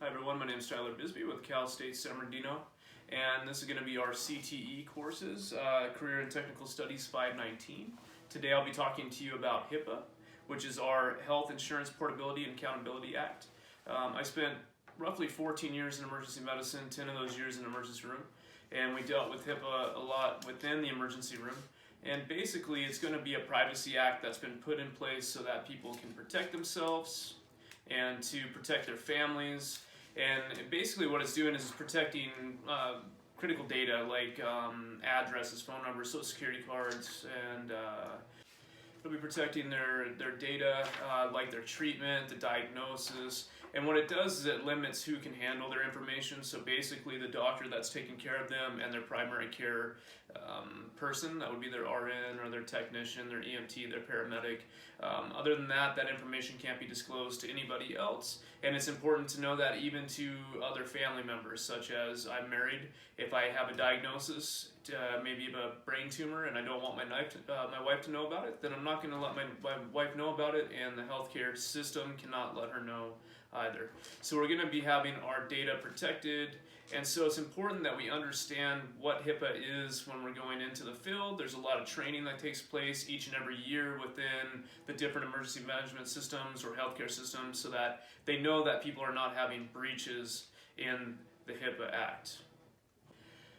Hi everyone, my name is Tyler Bisbee with Cal State San Bernardino, and this is going to be our CTE courses, Career and Technical Studies 519. Today I'll be talking to you about HIPAA, which is our Health Insurance Portability and Accountability Act. I spent roughly 14 years in emergency medicine, 10 of those years in emergency room, and we dealt with HIPAA a lot within the emergency room. And basically it's going to be a privacy act that's been put in place so that people can protect themselves and to protect their families. And basically what it's doing is it's protecting critical data like addresses, phone numbers, social security cards, and it'll be protecting their data like their treatment, the diagnosis. And what it does is it limits who can handle their information. So basically the doctor that's taking care of them and their primary care person, that would be their RN or their technician, their EMT, their paramedic. Other than that, that information can't be disclosed to anybody else. And it's important to know that even to other family members, such as I'm married, if I have a diagnosis, maybe of a brain tumor, and I don't want my wife to know about it, then I'm not going to let my wife know about it, and the healthcare system cannot let her know either. So we're going to be having our data protected, and so it's important that we understand what HIPAA is when we're going into the field. There's a lot of training that takes place each and every year within the different emergency management systems or healthcare systems so that they know that people are not having breaches in the HIPAA Act.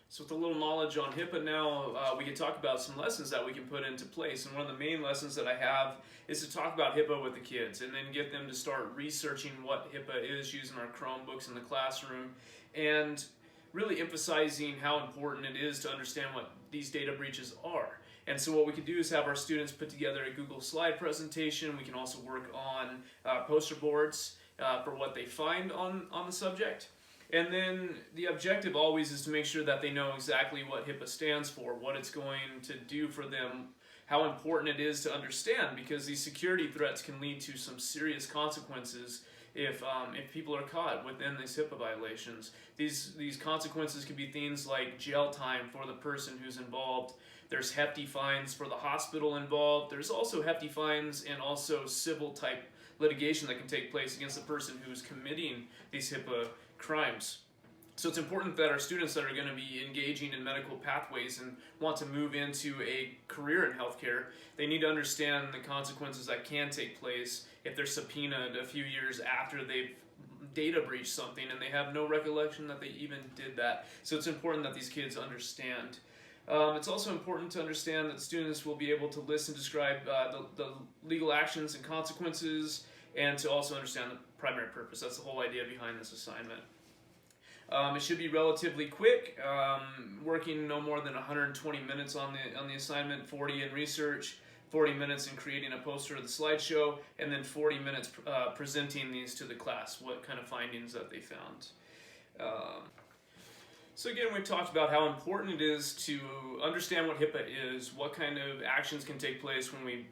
So with a little knowledge on HIPAA now, we can talk about some lessons that we can put into place. And one of the main lessons that I have is to talk about HIPAA with the kids and then get them to start researching what HIPAA is using our Chromebooks in the classroom and really emphasizing how important it is to understand what these data breaches are. And so what we can do is have our students put together a Google slide presentation. We can also work on poster boards for what they find on the subject. And then the objective always is to make sure that they know exactly what HIPAA stands for, what it's going to do for them, how important it is to understand, because these security threats can lead to some serious consequences if people are caught within these HIPAA violations. These consequences could be things like jail time for the person who's involved. There's hefty fines for the hospital involved. There's also hefty fines and also civil type litigation that can take place against the person who's committing these HIPAA crimes. So it's important that our students that are going to be engaging in medical pathways and want to move into a career in healthcare, they need to understand the consequences that can take place if they're subpoenaed a few years after they've data breached something and they have no recollection that they even did that. So it's important that these kids understand. It's also important to understand that students will be able to list and describe the legal actions and consequences, and to also understand the primary purpose. That's the whole idea behind this assignment. It should be relatively quick, working no more than 120 minutes on the assignment, 40 in research, 40 minutes in creating a poster of the slideshow, and then 40 minutes presenting these to the class, what kind of findings that they found. So again, we've talked about how important it is to understand what HIPAA is, what kind of actions can take place when we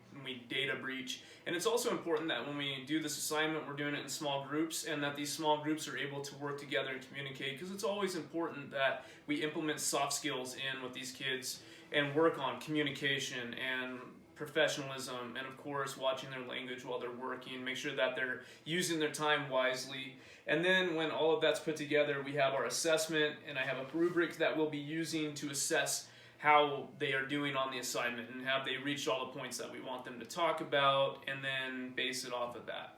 data breach. And it's also important that when we do this assignment, we're doing it in small groups, and that these small groups are able to work together and communicate, because it's always important that we implement soft skills in with these kids and work on communication and professionalism, and of course watching their language while they're working, make sure that they're using their time wisely. And then when all of that's put together, we have our assessment, and I have a rubric that we'll be using to assess how they are doing on the assignment and have they reached all the points that we want them to talk about, and then base it off of that.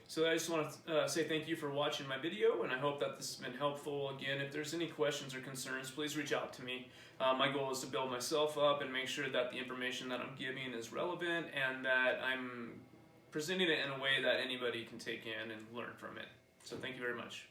So I just want to say thank you for watching my video, and I hope that this has been helpful. Again, if there's any questions or concerns, please reach out to me. My goal is to build myself up and make sure that the information that I'm giving is relevant and that I'm presenting it in a way that anybody can take in and learn from it. So thank you very much.